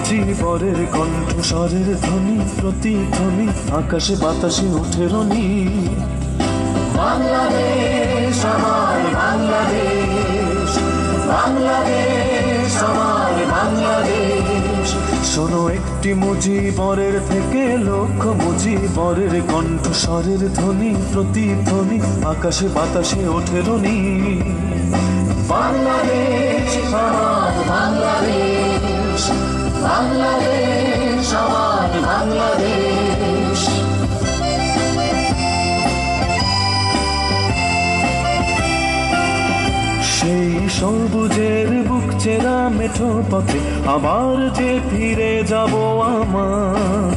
মুজিবরের কণ্ঠস্বরের ধ্বনি প্রতিধ্বনি আকাশে বাতাসে ওঠে রনি। বাংলাদেশ আমার বাংলাদেশ, বাংলাদেশ আমার বাংলাদেশ। শোনো একটি মুজিবরের থেকে লক্ষ মুজিবরের কণ্ঠস্বরের ধ্বনি প্রতিধ্বনি আকাশে বাতাসে ওঠে রনি। বাংলাদেশ আমার বাংলাদেশ, বাংলাদেশ আমার বাংলাদেশ। সেই সবুজের বুক চেরা মেঠো পথে আবার যে ফিরে যাব আমার,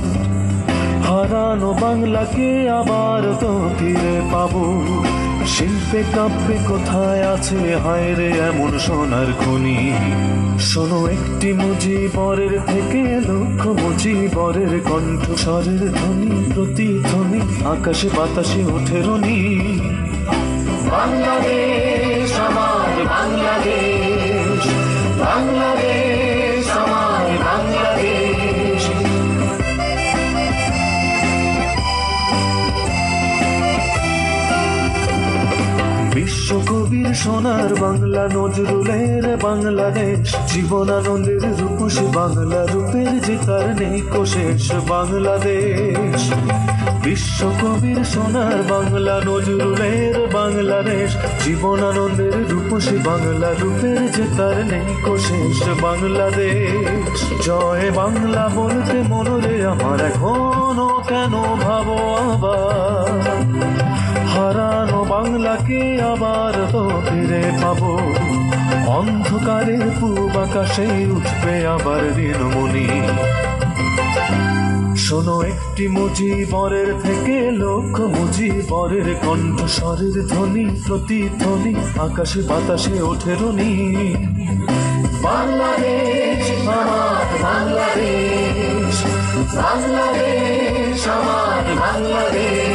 হারানো বাংলাকে আবার তো ফিরে পাবো। শিল্পে কাব্যে কোথায় আছে হায় রে এমন সোনার খনি। শোনো একটি মুজিবরের থেকে লক্ষ মুজিবরের কণ্ঠস্বরের ধ্বনি প্রতিধ্বনি আকাশে বাতাসে ওঠে রনি। বাংলাদেশ আমার বাংলাদেশ, বাংলাদেশ আমার বাংলাদেশ। বিশ্বকবির সোনার বাংলা নজরুলের বাংলাদেশ, জীবনানন্দের রূপসী বাংলা রূপের যে তার নেই কোশেষ বাংলাদেশ। বিশ্বকবির সোনার বাংলা নজরুলের বাংলাদেশ, জীবনানন্দের রূপসী বাংলা রূপের যে তার নেই কোশেষ বাংলাদেশ। জয় বাংলা বলতে মনরে আমার এখনো কেন ভাবো আবার, হারানো বাংলাকে আবার তো ফিরে পাবো। অন্ধকারের পূব আকাশে উঠবে আবার দিনমণি। শোনো একটি মুজিবরের থেকে লক্ষ মুজিবরের কণ্ঠস্বরের ধ্বনি প্রতিধ্বনি আকাশে বাতাসে ওঠে রনি। বাংলাদেশ আমার বাংলাদেশ, বাংলাদেশ আমার বাংলাদেশ।